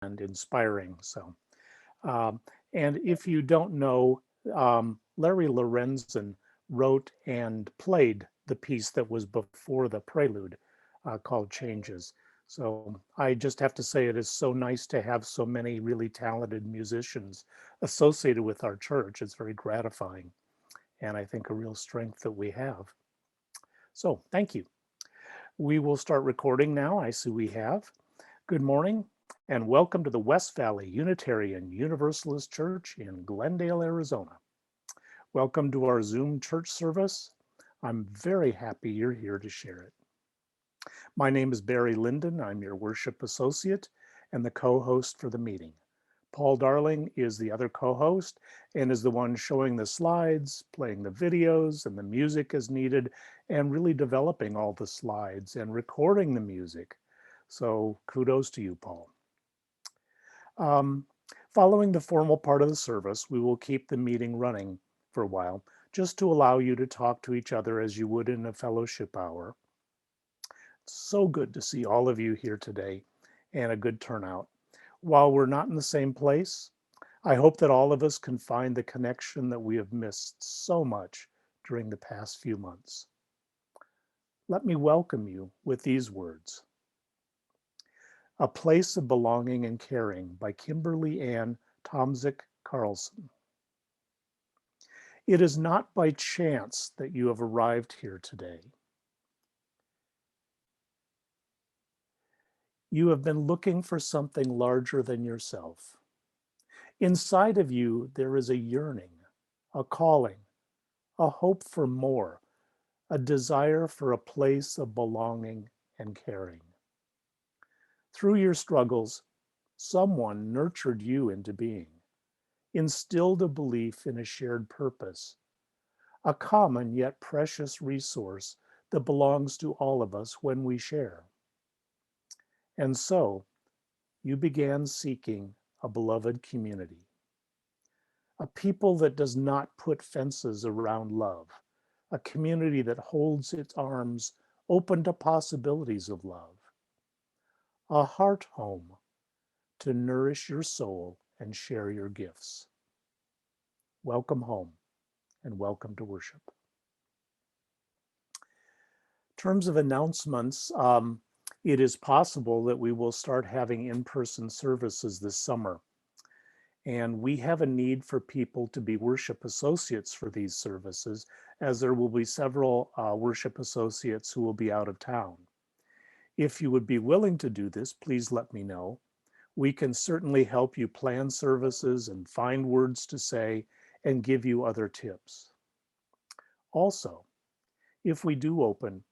and inspiring. Um, and if you don't know, Larry Lorenzen wrote and played the piece that was before the prelude called Changes. So I just have to say it is so nice to have so many really talented musicians associated with our church. It's very gratifying and I think a real strength that we have. So thank you. We will start recording now. I see we have. Good morning and welcome to the West Valley Unitarian Universalist Church in Glendale, Arizona. Welcome to our Zoom church service. I'm very happy you're here to share it. My name is Barry Linden. I'm your worship associate and the co-host for the meeting. Paul Darling is the other co-host and is the one showing the slides, playing the videos and the music as needed, and really developing all the slides and recording the music. So kudos to you, Paul. Um, Following the formal part of the service, we will keep the meeting running for a while, just to allow you to talk to each other as you would in a fellowship hour. It's so good to see all of you here today and a good turnout. While we're not in the same place, I hope that all of us can find the connection that we have missed so much during the past few months. Let me welcome you with these words. A Place of Belonging and Caring by Kimberly Ann Tomzik Carlson. It is not by chance that you have arrived here today. You have been looking for something larger than yourself. Inside of you, there is a yearning, a calling, a hope for more, a desire for a place of belonging and caring. Through your struggles, someone nurtured you into being, instilled a belief in a shared purpose, a common yet precious resource that belongs to all of us when we share. And so, you began seeking a beloved community, a people that does not put fences around love, a community that holds its arms open to possibilities of love, a heart home to nourish your soul and share your gifts. Welcome home and welcome to worship. In terms of announcements, it is possible that we will start having in-person services this summer. And we have a need for people to be worship associates for these services, as there will be several worship associates who will be out of town. If you would be willing to do this, please let me know. We can certainly help you plan services and find words to say and give you other tips. Also, if we do open,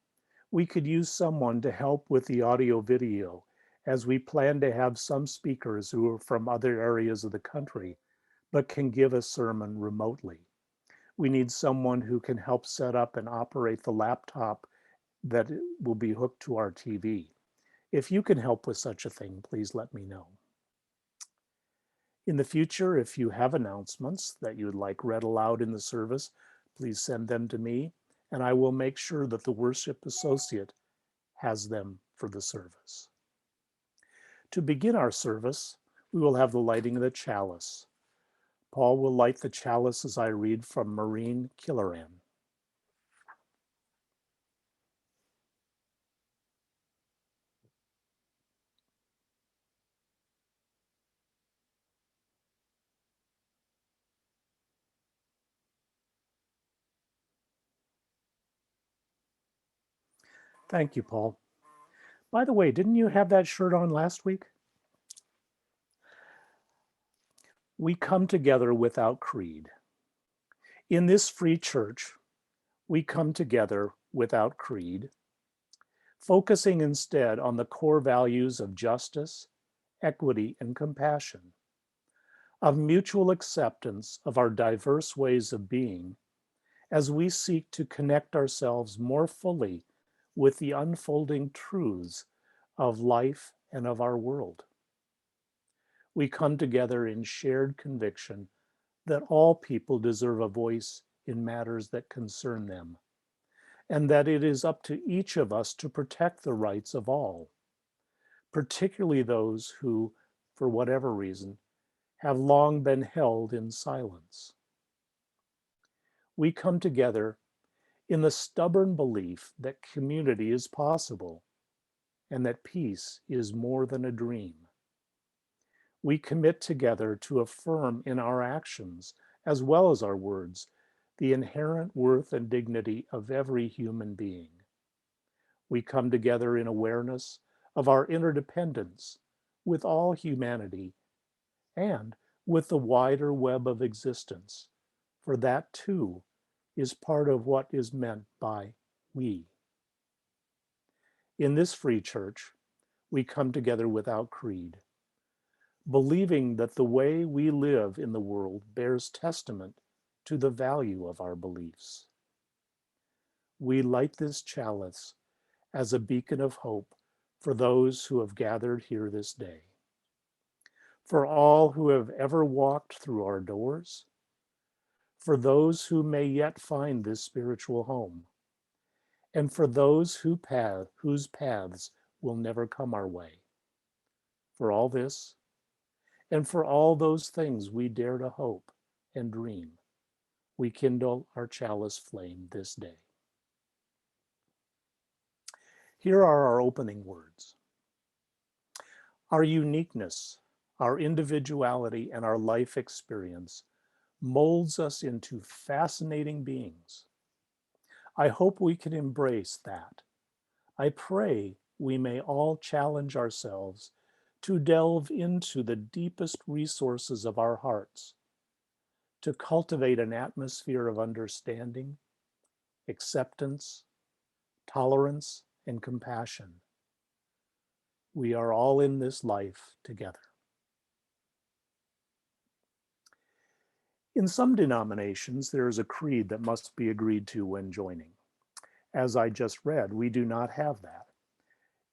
we could use someone to help with the audio video, as we plan to have some speakers who are from other areas of the country but can give a sermon remotely. We need someone who can help set up and operate the laptop that will be hooked to our TV. If you can help with such a thing, please let me know. In the future, if you have announcements that you would like read aloud in the service, please send them to me, and I will make sure that the worship associate has them for the service. To begin our service, we will have the lighting of the chalice. Paul will light the chalice as I read from Maureen Killeran. Thank you, Paul. By the way, didn't you have that shirt on last week? We come together without creed. In this free church, we come together without creed, focusing instead on the core values of justice, equity, and compassion, of mutual acceptance of our diverse ways of being, as we seek to connect ourselves more fully with the unfolding truths of life and of our world. We come together in shared conviction that all people deserve a voice in matters that concern them, and that it is up to each of us to protect the rights of all, particularly those who for whatever reason, have long been held in silence. We come together in the stubborn belief that community is possible and that peace is more than a dream. We commit together to affirm in our actions, as well as our words, the inherent worth and dignity of every human being. We come together in awareness of our interdependence with all humanity and with the wider web of existence, for that too is part of what is meant by we. In this free church, we come together without creed, believing that the way we live in the world bears testament to the value of our beliefs. We light this chalice as a beacon of hope for those who have gathered here this day, for all who have ever walked through our doors, for those who may yet find this spiritual home, and for those whose paths will never come our way. For all this, and for all those things we dare to hope and dream, we kindle our chalice flame this day. Here are our opening words. Our uniqueness, our individuality, and our life experience molds us into fascinating beings. I hope we can embrace that. I pray we may all challenge ourselves to delve into the deepest resources of our hearts, to cultivate an atmosphere of understanding, acceptance, tolerance, and compassion. We are all in this life together. In some denominations, there is a creed that must be agreed to when joining. As I just read, we do not have that.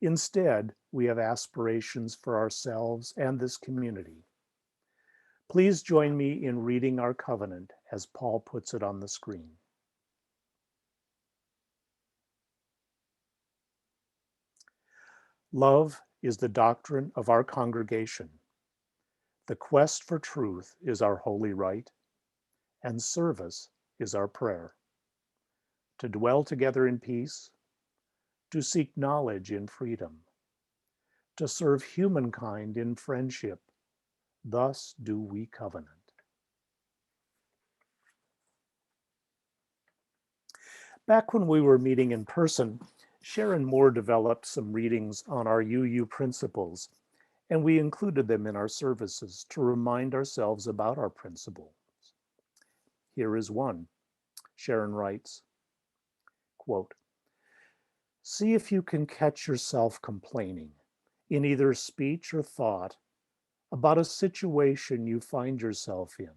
Instead, we have aspirations for ourselves and this community. Please join me in reading our covenant as Paul puts it on the screen. Love is the doctrine of our congregation. The quest for truth is our holy right, and service is our prayer. To dwell together in peace, to seek knowledge in freedom, to serve humankind in friendship, thus do we covenant. Back when we were meeting in person, Sharon Moore developed some readings on our UU principles, and we included them in our services to remind ourselves about our principles. Here is one. Sharon writes, quote, "See if you can catch yourself complaining in either speech or thought about a situation you find yourself in,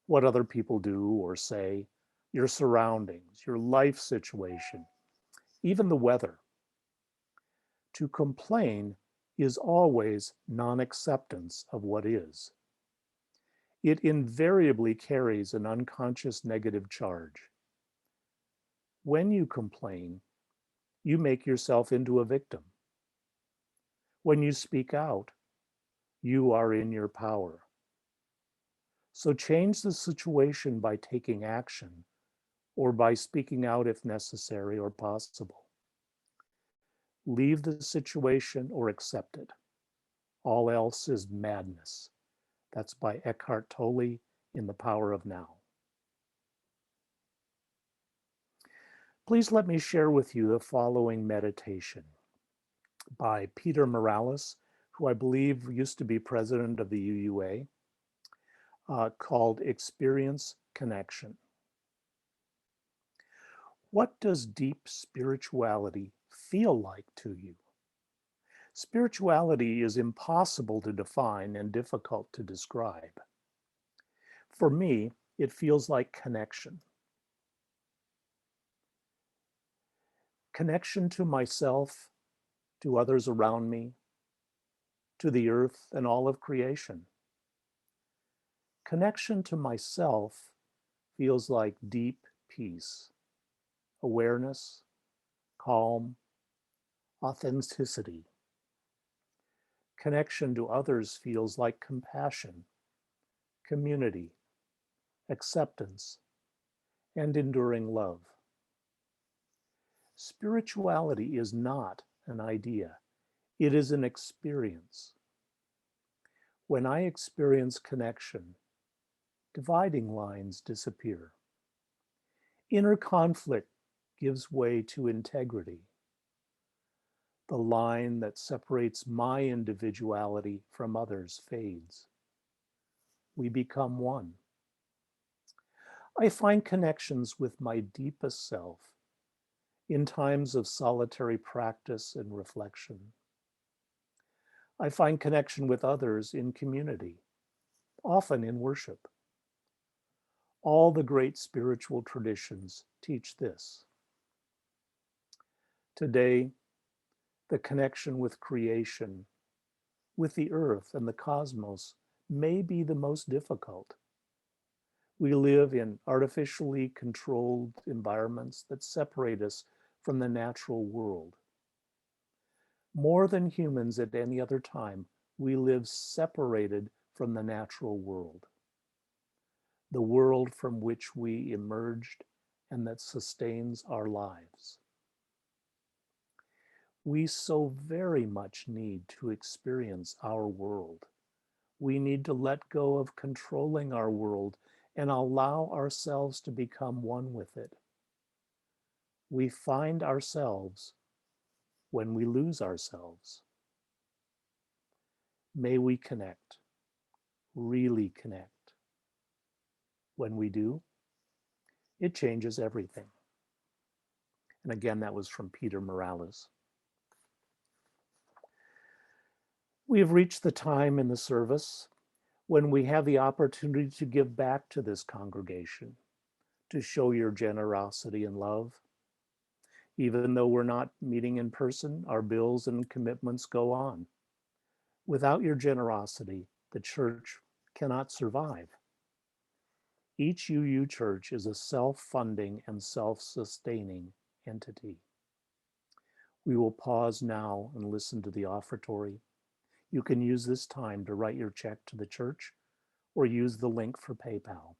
what other people do or say, your surroundings, your life situation, even the weather. To complain is always non-acceptance of what is. It invariably carries an unconscious negative charge. When you complain, you make yourself into a victim. When you speak out, you are in your power. So change the situation by taking action or by speaking out if necessary or possible. Leave the situation or accept it. All else is madness." That's by Eckhart Tolle in The Power of Now. Please let me share with you the following meditation by Peter Morales, who I believe used to be president of the UUA, called Experience Connection. What does deep spirituality feel like to you? Spirituality is impossible to define and difficult to describe. For me, it feels like connection. Connection to myself, to others around me, to the earth and all of creation. Connection to myself feels like deep peace, awareness, calm, authenticity. Connection to others feels like compassion, community, acceptance, and enduring love. Spirituality is not an idea, it is an experience. When I experience connection, dividing lines disappear. Inner conflict gives way to integrity. The line that separates my individuality from others fades. We become one. I find connections with my deepest self in times of solitary practice and reflection. I find connection with others in community, often in worship. All the great spiritual traditions teach this. Today, the connection with creation, with the earth and the cosmos, may be the most difficult. We live in artificially controlled environments that separate us from the natural world. More than humans at any other time, we live separated from the natural world, the world from which we emerged and that sustains our lives. We so very much need to experience our world. We need to let go of controlling our world and allow ourselves to become one with it. We find ourselves when we lose ourselves. May we connect, really connect. When we do, it changes everything. And again, that was from Peter Morales. We have reached the time in the service when we have the opportunity to give back to this congregation, to show your generosity and love. Even though we're not meeting in person, our bills and commitments go on. Without your generosity, the church cannot survive. Each UU church is a self-funding and self-sustaining entity. We will pause now and listen to the offertory. You can use this time to write your check to the church or use the link for PayPal.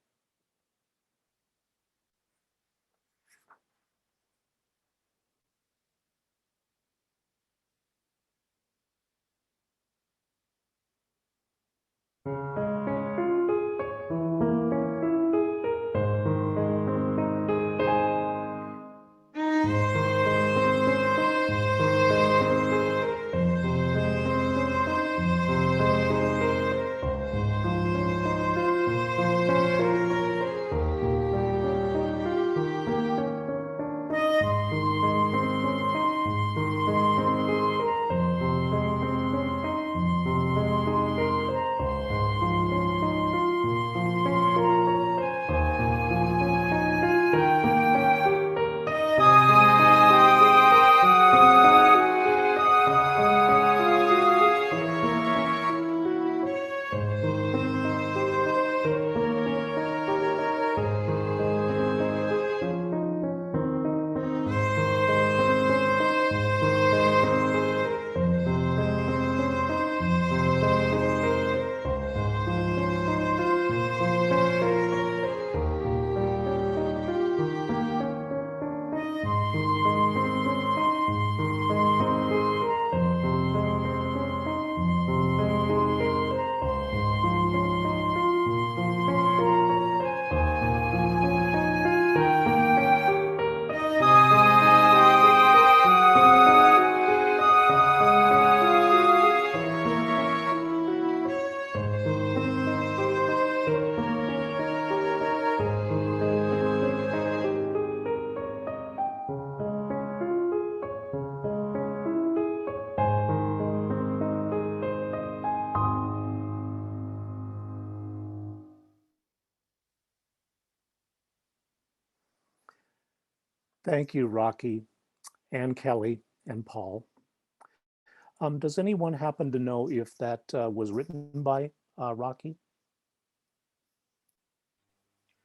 Thank you, Rocky and Kelly and Paul. Does anyone happen to know if that was written by Rocky?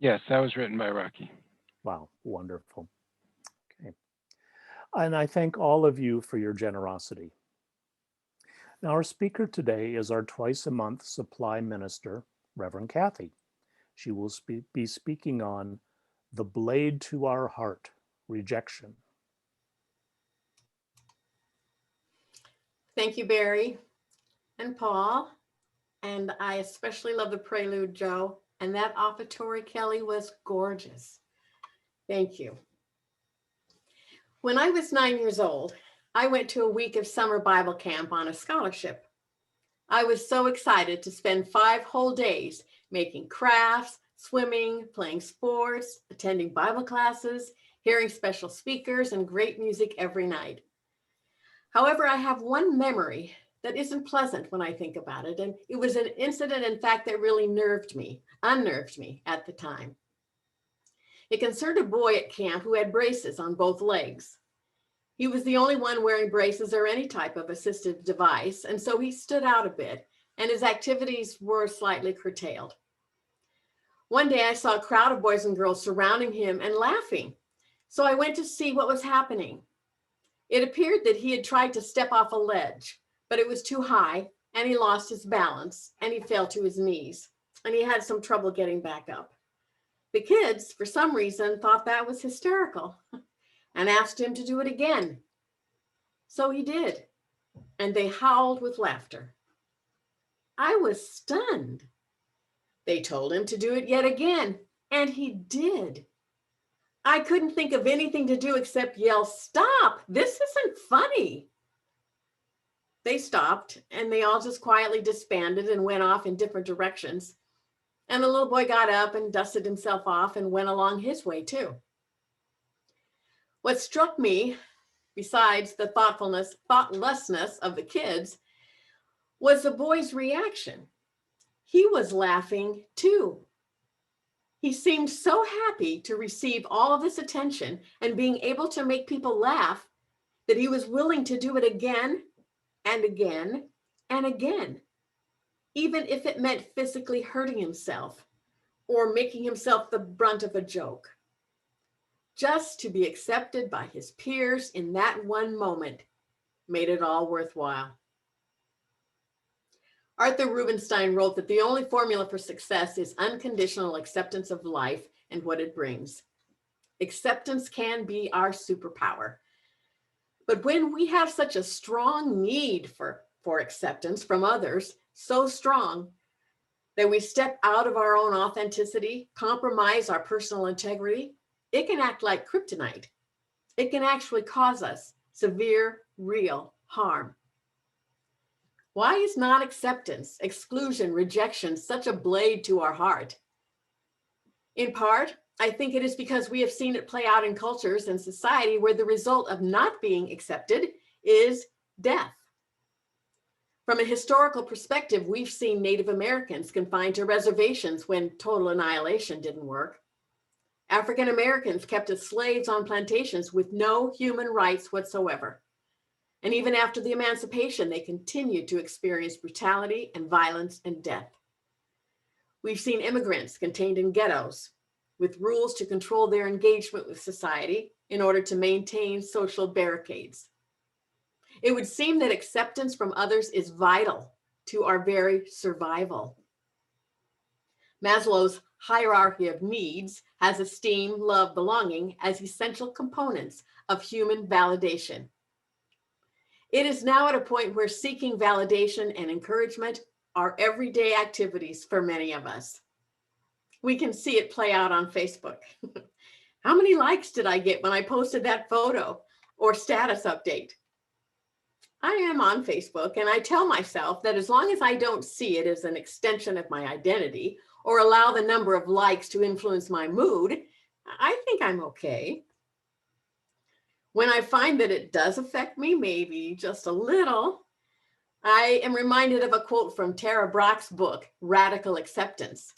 Yes, that was written by Rocky. Wow, wonderful. Okay. And I thank all of you for your generosity. Now, our speaker today is our twice-a-month supply minister, Reverend Cathy. She will be speaking on The Blade to Our Heart, Rejection. Thank you, Barry and Paul. And I especially love the prelude, Joe. And that offertory, Kelly, was gorgeous. Thank you. When I was 9 years old, I went to a week of summer Bible camp on a scholarship. I was so excited to spend 5 whole days making crafts, swimming, playing sports, attending Bible classes, hearing special speakers, and great music every night. However, I have one memory that isn't pleasant when I think about it, and it was an incident, in fact, that really unnerved me at the time. It concerned a boy at camp who had braces on both legs. He was the only one wearing braces or any type of assistive device, and so he stood out a bit, and his activities were slightly curtailed. One day I saw a crowd of boys and girls surrounding him and laughing, so I went to see what was happening. It appeared that he had tried to step off a ledge, but it was too high, and he lost his balance, and he fell to his knees, and he had some trouble getting back up. The kids, for some reason, thought that was hysterical and asked him to do it again. So he did, and they howled with laughter. I was stunned. They told him to do it yet again, and he did. I couldn't think of anything to do except yell, "Stop! This isn't funny." They stopped, and they all just quietly disbanded and went off in different directions. And the little boy got up and dusted himself off and went along his way too. What struck me, besides the thoughtlessness of the kids, was the boy's reaction. He was laughing too. He seemed so happy to receive all of this attention and being able to make people laugh that he was willing to do it again and again and again, even if it meant physically hurting himself or making himself the brunt of a joke. Just to be accepted by his peers in that one moment made it all worthwhile. Arthur Rubinstein wrote that the only formula for success is unconditional acceptance of life and what it brings. Acceptance can be our superpower. But when we have such a strong need for acceptance from others, so strong that we step out of our own authenticity, compromise our personal integrity, it can act like kryptonite. It can actually cause us severe, real harm. Why is non-acceptance, exclusion, rejection such a blade to our heart? In part, I think it is because we have seen it play out in cultures and society where the result of not being accepted is death. From a historical perspective, we've seen Native Americans confined to reservations when total annihilation didn't work. African Americans kept as slaves on plantations with no human rights whatsoever. And even after the emancipation, they continued to experience brutality and violence and death. We've seen immigrants contained in ghettos with rules to control their engagement with society in order to maintain social barricades. It would seem that acceptance from others is vital to our very survival. Maslow's hierarchy of needs has esteem, love, belonging as essential components of human validation. It is now at a point where seeking validation and encouragement are everyday activities for many of us. We can see it play out on Facebook. How many likes did I get when I posted that photo or status update? I am on Facebook, and I tell myself that as long as I don't see it as an extension of my identity or allow the number of likes to influence my mood, I think I'm okay. When I find that it does affect me, maybe just a little, I am reminded of a quote from Tara Brach's book, Radical Acceptance.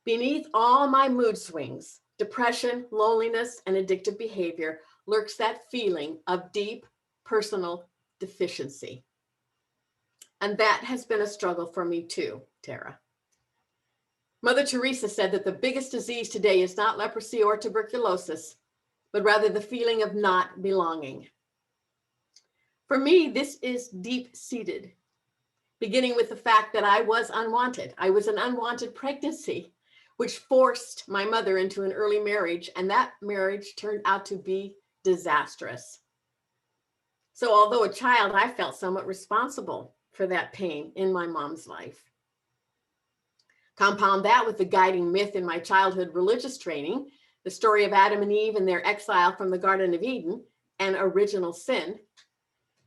Beneath all my mood swings, depression, loneliness, and addictive behavior lurks that feeling of deep personal deficiency. And that has been a struggle for me too, Tara. Mother Teresa said that the biggest disease today is not leprosy or tuberculosis, but rather the feeling of not belonging. For me, this is deep-seated, beginning with the fact that I was unwanted. I was an unwanted pregnancy, which forced my mother into an early marriage, and that marriage turned out to be disastrous. So although a child, I felt somewhat responsible for that pain in my mom's life. Compound that with the guiding myth in my childhood religious training, the story of Adam and Eve and their exile from the Garden of Eden and original sin.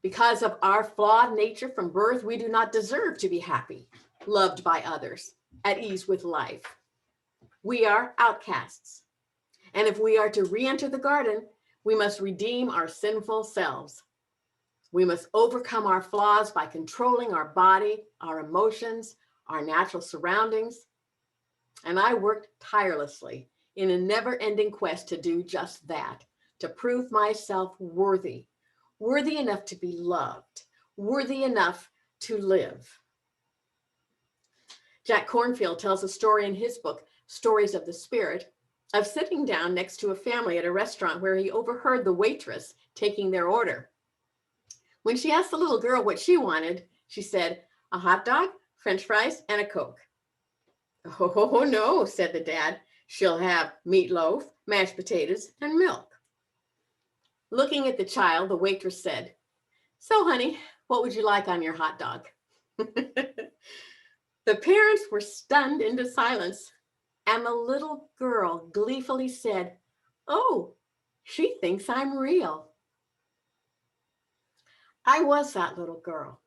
Because of our flawed nature from birth, we do not deserve to be happy, loved by others, at ease with life. We are outcasts. And if we are to re-enter the garden, we must redeem our sinful selves. We must overcome our flaws by controlling our body, our emotions, our natural surroundings. And I worked tirelessly in a never-ending quest to do just that, to prove myself worthy enough to be loved, worthy enough to live. Jack Kornfield tells a story in his book, Stories of the Spirit, of sitting down next to a family at a restaurant where he overheard the waitress taking their order. When she asked the little girl what she wanted, she said, "A hot dog, French fries, and a Coke." "Oh, no," said the dad. "She'll have meatloaf, mashed potatoes, and milk." Looking at the child, the waitress said, "So, honey, what would you like on your hot dog?" The parents were stunned into silence, and the little girl gleefully said, "Oh, she thinks I'm real." I was that little girl.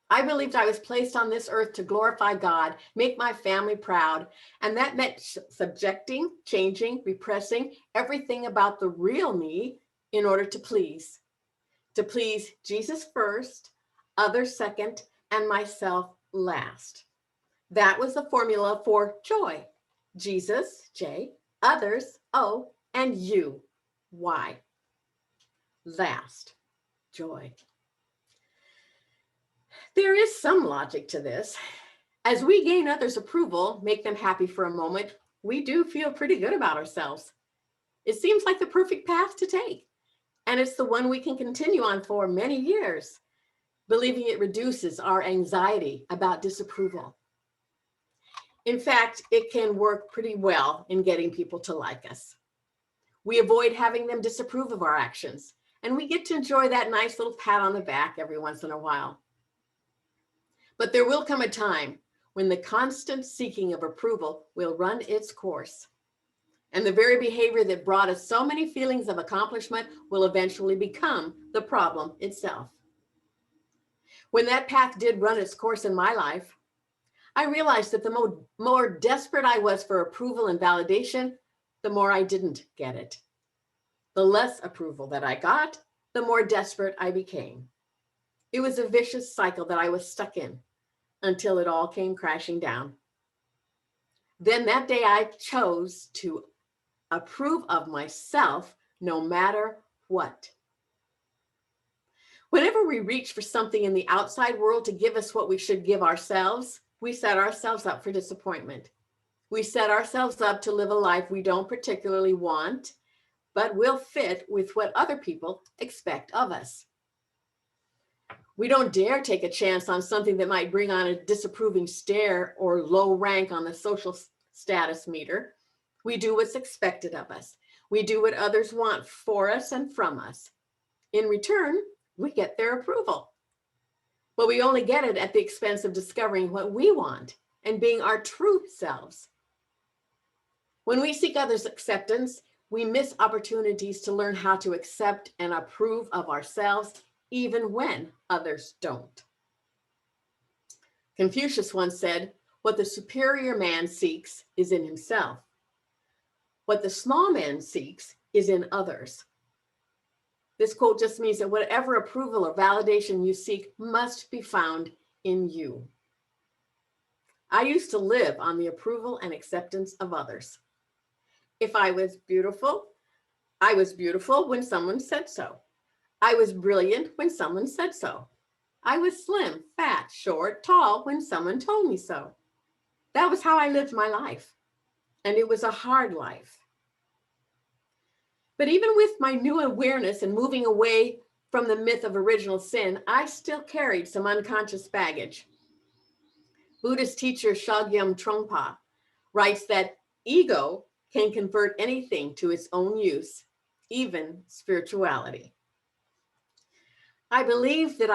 I believed I was placed on this earth to glorify God, make my family proud, and that meant subjecting, changing, repressing everything about the real me in order to please Jesus first, others second, and myself last. That was the formula for joy. Jesus, J, others, O, and you, Y. Last, joy. There is some logic to this. As we gain others' approval, make them happy for a moment, we do feel pretty good about ourselves. It seems like the perfect path to take, and it's the one we can continue on for many years, believing it reduces our anxiety about disapproval. In fact, it can work pretty well in getting people to like us. We avoid having them disapprove of our actions, and we get to enjoy that nice little pat on the back every once in a while. But there will come a time when the constant seeking of approval will run its course. And the very behavior that brought us so many feelings of accomplishment will eventually become the problem itself. When that path did run its course in my life, I realized that the more desperate I was for approval and validation, the more I didn't get it. The less approval that I got, the more desperate I became. It was a vicious cycle that I was stuck in until it all came crashing down. Then that day I chose to approve of myself no matter what. Whenever we reach for something in the outside world to give us what we should give ourselves, we set ourselves up for disappointment. We set ourselves up to live a life we don't particularly want, but will fit with what other people expect of us. We don't dare take a chance on something that might bring on a disapproving stare or low rank on the social status meter. We do what's expected of us. We do what others want for us and from us. In return, we get their approval. But we only get it at the expense of discovering what we want and being our true selves. When we seek others' acceptance, we miss opportunities to learn how to accept and approve of ourselves, even when others don't. Confucius once said, "What the superior man seeks is in himself. What the small man seeks is in others." This quote just means that whatever approval or validation you seek must be found in you. I used to live on the approval and acceptance of others. If I was beautiful when someone said so. I was brilliant when someone said so. I was slim, fat, short, tall when someone told me so. That was how I lived my life, and it was a hard life. But even with my new awareness and moving away from the myth of original sin, I still carried some unconscious baggage. Buddhist teacher Chogyam Trungpa writes that ego can convert anything to its own use, even spirituality. I believe that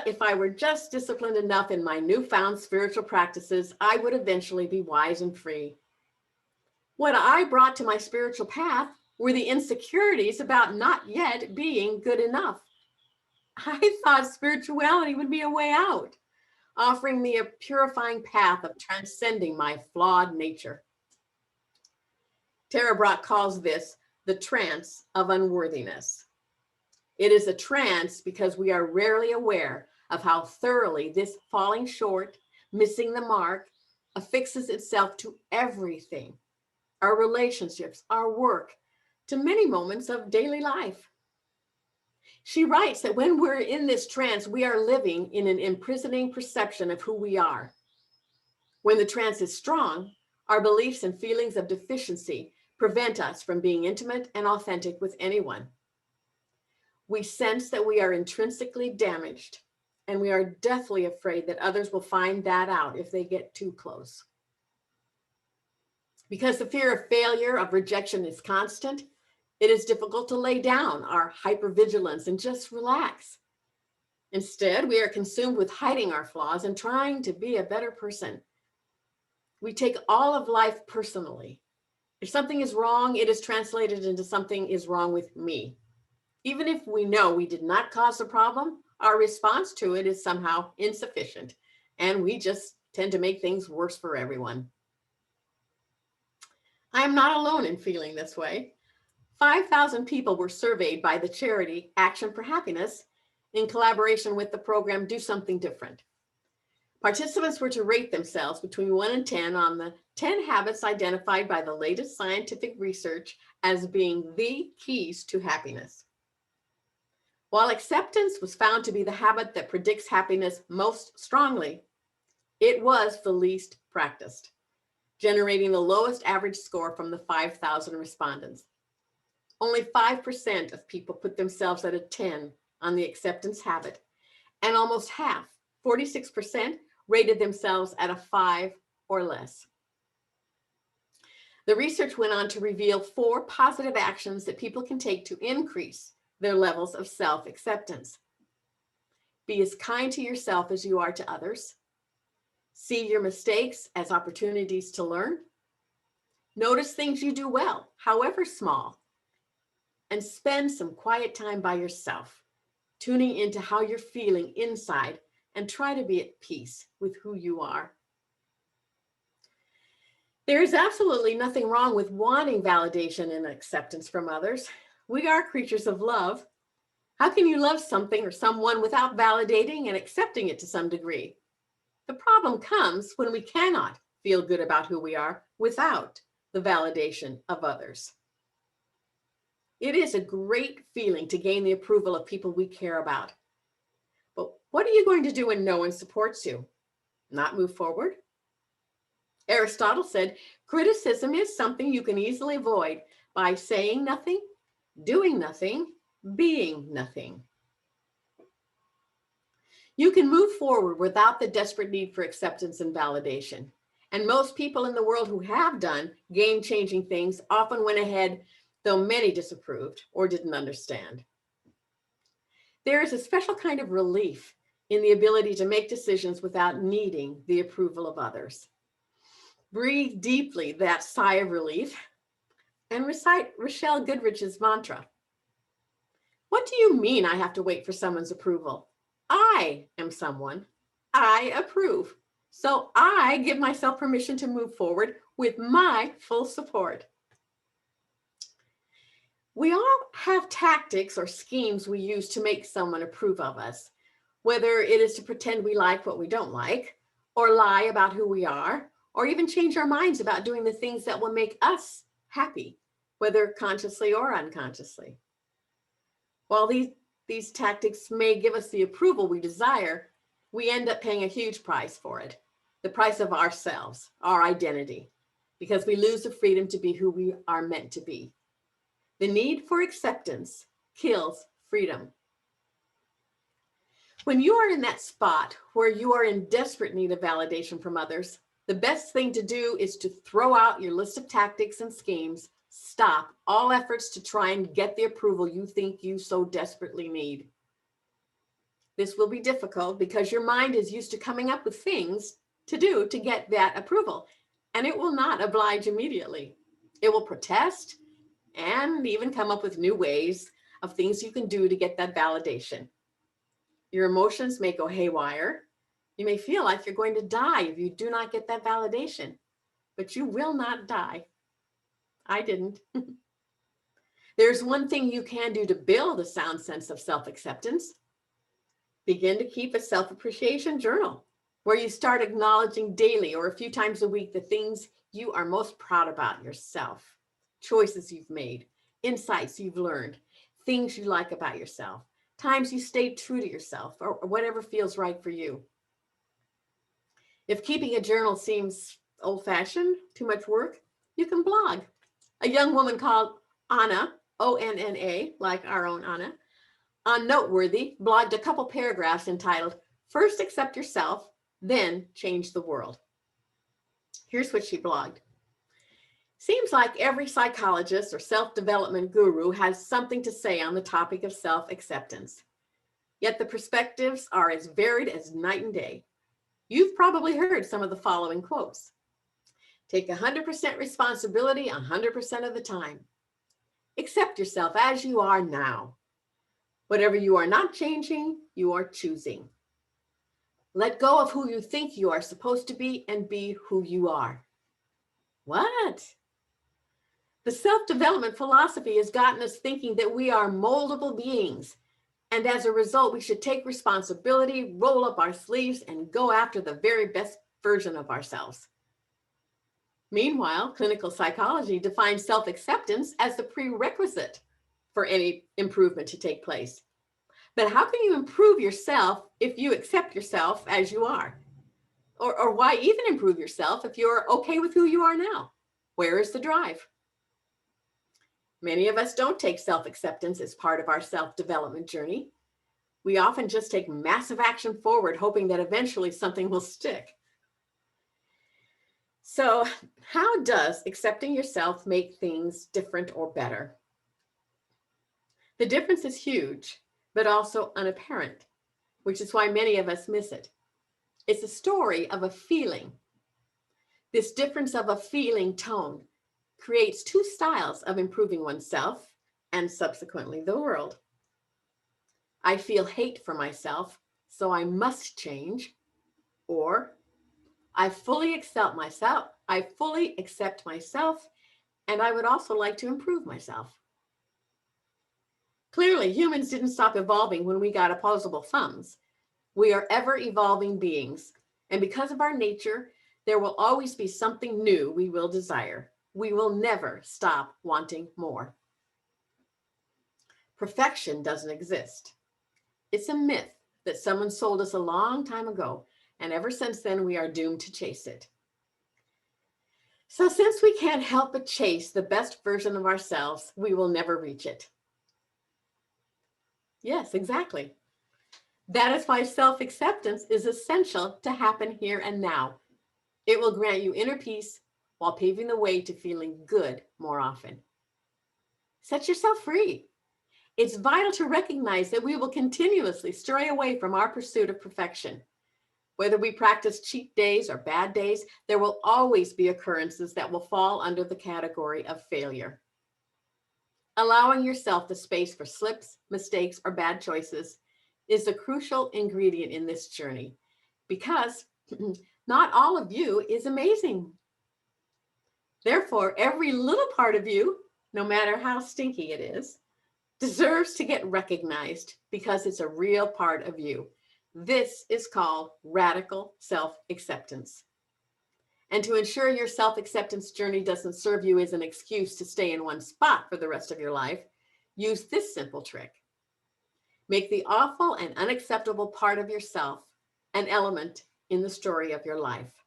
if I were just disciplined enough in my newfound spiritual practices, I would eventually be wise and free. What I brought to my spiritual path were the insecurities about not yet being good enough. I thought spirituality would be a way out, offering me a purifying path of transcending my flawed nature. Tara Brach calls this the trance of unworthiness. It is a trance because we are rarely aware of how thoroughly this falling short, missing the mark, affixes itself to everything, our relationships, our work, to many moments of daily life. She writes that when we're in this trance, we are living in an imprisoning perception of who we are. When the trance is strong, our beliefs and feelings of deficiency prevent us from being intimate and authentic with anyone. We sense that we are intrinsically damaged, and we are deathly afraid that others will find that out if they get too close. Because the fear of failure, of rejection is constant, it is difficult to lay down our hypervigilance and just relax. Instead, we are consumed with hiding our flaws and trying to be a better person. We take all of life personally. If something is wrong, it is translated into something is wrong with me. Even if we know we did not cause the problem, our response to it is somehow insufficient, and we just tend to make things worse for everyone. I am not alone in feeling this way. 5,000 people were surveyed by the charity Action for Happiness in collaboration with the program Do Something Different. Participants were to rate themselves between 1 and 10 on the 10 habits identified by the latest scientific research as being the keys to happiness. While acceptance was found to be the habit that predicts happiness most strongly, it was the least practiced, generating the lowest average score from the 5,000 respondents. Only 5% of people put themselves at a 10 on the acceptance habit, and almost half, 46%, rated themselves at a 5 or less. The research went on to reveal 4 positive actions that people can take to increase their levels of self-acceptance. Be as kind to yourself as you are to others. See your mistakes as opportunities to learn. Notice things you do well, however small. And spend some quiet time by yourself, tuning into how you're feeling inside, and try to be at peace with who you are. There is absolutely nothing wrong with wanting validation and acceptance from others. We are creatures of love. How can you love something or someone without validating and accepting it to some degree? The problem comes when we cannot feel good about who we are without the validation of others. It is a great feeling to gain the approval of people we care about. But what are you going to do when no one supports you? Not move forward? Aristotle said, criticism is something you can easily avoid by saying nothing, doing nothing, being nothing. You can move forward without the desperate need for acceptance and validation. And most people in the world who have done game-changing things often went ahead, though many disapproved or didn't understand. There is a special kind of relief in the ability to make decisions without needing the approval of others. Breathe deeply that sigh of relief and recite Rochelle Goodrich's mantra. What do you mean I have to wait for someone's approval? I am someone. I approve. So I give myself permission to move forward with my full support. We all have tactics or schemes we use to make someone approve of us, whether it is to pretend we like what we don't like, or lie about who we are, or even change our minds about doing the things that will make us happy, whether consciously or unconsciously. While these tactics may give us the approval we desire, we end up paying a huge price for it, the price of ourselves, our identity, because we lose the freedom to be who we are meant to be. The need for acceptance kills freedom. When you are in that spot where you are in desperate need of validation from others, the best thing to do is to throw out your list of tactics and schemes. Stop all efforts to try and get the approval you think you so desperately need. This will be difficult because your mind is used to coming up with things to do to get that approval, and it will not oblige immediately. It will protest and even come up with new ways of things you can do to get that validation. Your emotions may go haywire. You may feel like you're going to die if you do not get that validation, but you will not die. I didn't. There's one thing you can do to build a sound sense of self-acceptance. Begin to keep a self-appreciation journal where you start acknowledging daily or a few times a week the things you are most proud about yourself, choices you've made, insights you've learned, things you like about yourself, times you stayed true to yourself, or whatever feels right for you. If keeping a journal seems old-fashioned, too much work, you can blog. A young woman called Anna, O-N-N-A, like our own Anna, on Noteworthy, blogged a couple paragraphs entitled, "First Accept Yourself, Then Change the World." Here's what she blogged. Seems like every psychologist or self-development guru has something to say on the topic of self-acceptance. Yet the perspectives are as varied as night and day. You've probably heard some of the following quotes. Take 100% responsibility 100% of the time. Accept yourself as you are now. Whatever you are not changing, you are choosing. Let go of who you think you are supposed to be and be who you are. What? The self-development philosophy has gotten us thinking that we are moldable beings, and as a result, we should take responsibility, roll up our sleeves, and go after the very best version of ourselves. Meanwhile, clinical psychology defines self-acceptance as the prerequisite for any improvement to take place. But how can you improve yourself if you accept yourself as you are? Or why even improve yourself if you're okay with who you are now? Where is the drive? Many of us don't take self-acceptance as part of our self-development journey. We often just take massive action forward, hoping that eventually something will stick. So how does accepting yourself make things different or better? The difference is huge, but also unapparent, which is why many of us miss it. It's a story of a feeling. This difference of a feeling tone creates two styles of improving oneself and subsequently the world. I feel hate for myself, so I must change, or I fully accept myself, and I would also like to improve myself. Clearly, humans didn't stop evolving when we got opposable thumbs. We are ever evolving beings, and because of our nature, there will always be something new we will desire. We will never stop wanting more. Perfection doesn't exist. It's a myth that someone sold us a long time ago, and ever since then, we are doomed to chase it. So since we can't help but chase the best version of ourselves, we will never reach it. Yes, exactly. That is why self-acceptance is essential to happen here and now. It will grant you inner peace while paving the way to feeling good more often. Set yourself free. It's vital to recognize that we will continuously stray away from our pursuit of perfection. Whether we practice cheat days or bad days, there will always be occurrences that will fall under the category of failure. Allowing yourself the space for slips, mistakes, or bad choices is a crucial ingredient in this journey, because not all of you is amazing. Therefore, every little part of you, no matter how stinky it is, deserves to get recognized because it's a real part of you. This is called radical self-acceptance. And to ensure your self-acceptance journey doesn't serve you as an excuse to stay in one spot for the rest of your life, use this simple trick. Make the awful and unacceptable part of yourself an element in the story of your life.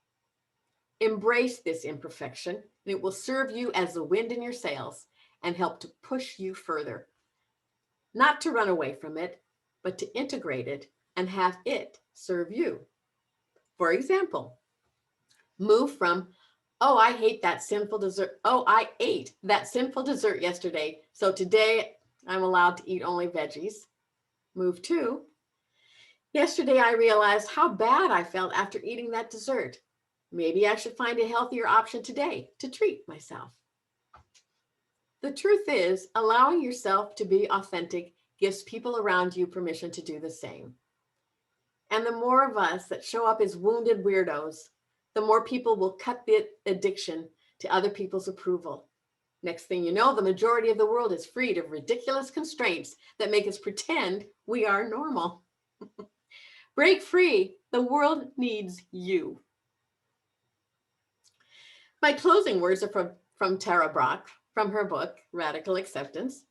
Embrace this imperfection, and it will serve you as the wind in your sails and help to push you further. Not to run away from it, but to integrate it and have it serve you. For example, move from, oh, I hate that sinful dessert. Oh, I ate that sinful dessert yesterday, so today I'm allowed to eat only veggies. Move to, yesterday I realized how bad I felt after eating that dessert. Maybe I should find a healthier option today to treat myself. The truth is, allowing yourself to be authentic gives people around you permission to do the same. And the more of us that show up as wounded weirdos, the more people will cut the addiction to other people's approval. Next thing you know, the majority of the world is freed of ridiculous constraints that make us pretend we are normal. Break free. The world needs you. My closing words are from Tara Brach, from her book, Radical Acceptance.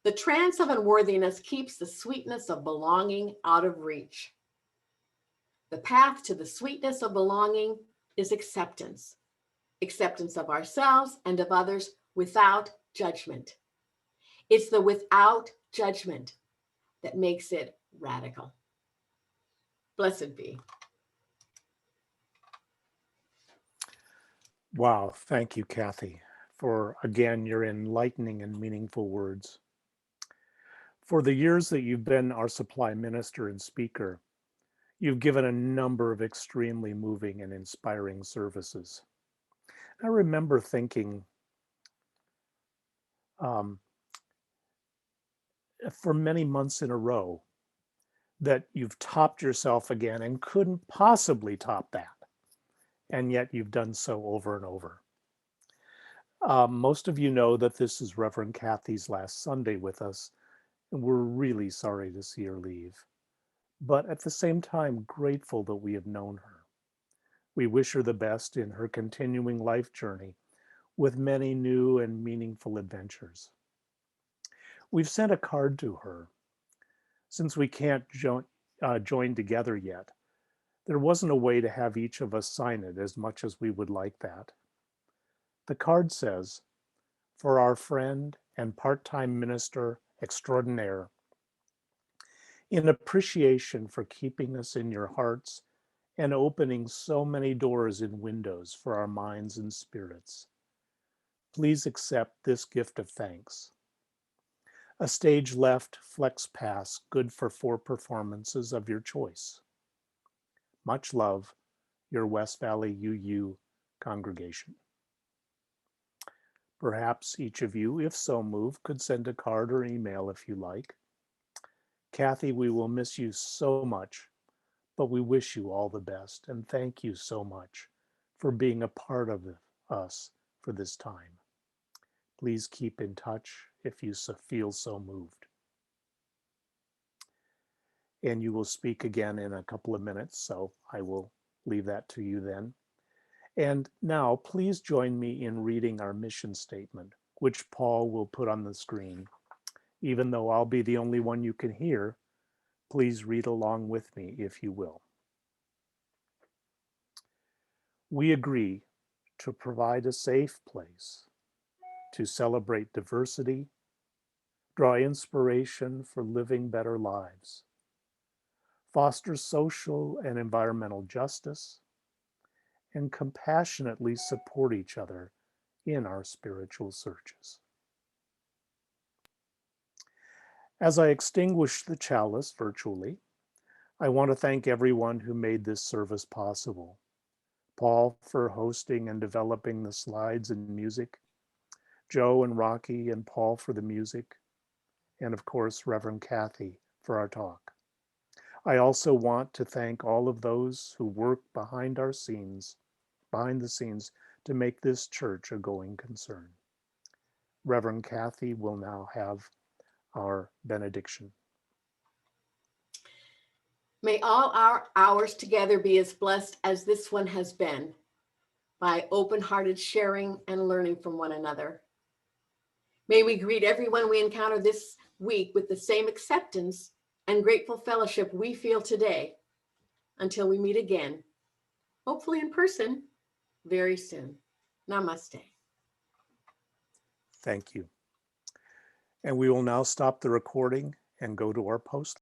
The trance of unworthiness keeps the sweetness of belonging out of reach. The path to the sweetness of belonging is acceptance. Acceptance of ourselves and of others without judgment. It's the without judgment that makes it radical. Blessed be. Wow, thank you, Cathy, for again your enlightening and meaningful words. For the years that you've been our supply minister and speaker, you've given a number of extremely moving and inspiring services. I remember thinking, for many months in a row, that you've topped yourself again and couldn't possibly top that. And yet you've done so over and over. Most of you know that this is Reverend Cathy's last Sunday with us, and we're really sorry to see her leave. But at the same time, grateful that we have known her. We wish her the best in her continuing life journey with many new and meaningful adventures. We've sent a card to her. Since we can't join together yet, there wasn't a way to have each of us sign it as much as we would like that. The card says, for our friend and part-time minister extraordinaire, in appreciation for keeping us in your hearts and opening so many doors and windows for our minds and spirits, please accept this gift of thanks. A stage left Flex Pass good for 4 performances of your choice. Much love, your West Valley UU congregation. Perhaps each of you, if so moved, could send a card or email if you like. Cathy, we will miss you so much, but we wish you all the best and thank you so much for being a part of us for this time. Please keep in touch if you feel so moved. And you will speak again in a couple of minutes, so I will leave that to you then. And now please join me in reading our mission statement, which Paul will put on the screen. Even though I'll be the only one you can hear, please read along with me if you will. We agree to provide a safe place to celebrate diversity, draw inspiration for living better lives, foster social and environmental justice, and compassionately support each other in our spiritual searches. As I extinguish the chalice virtually, I want to thank everyone who made this service possible. Paul for hosting and developing the slides and music, Joe and Rocky and Paul for the music, and of course, Reverend Cathy for our talk. I also want to thank all of those who work behind the scenes to make this church a going concern. Reverend Cathy will now have our benediction. May all our hours together be as blessed as this one has been, by open-hearted sharing and learning from one another. May we greet everyone we encounter this week with the same acceptance and grateful fellowship we feel today, until we meet again, hopefully in person, very soon. Namaste. Thank you. And we will now stop the recording and go to our post.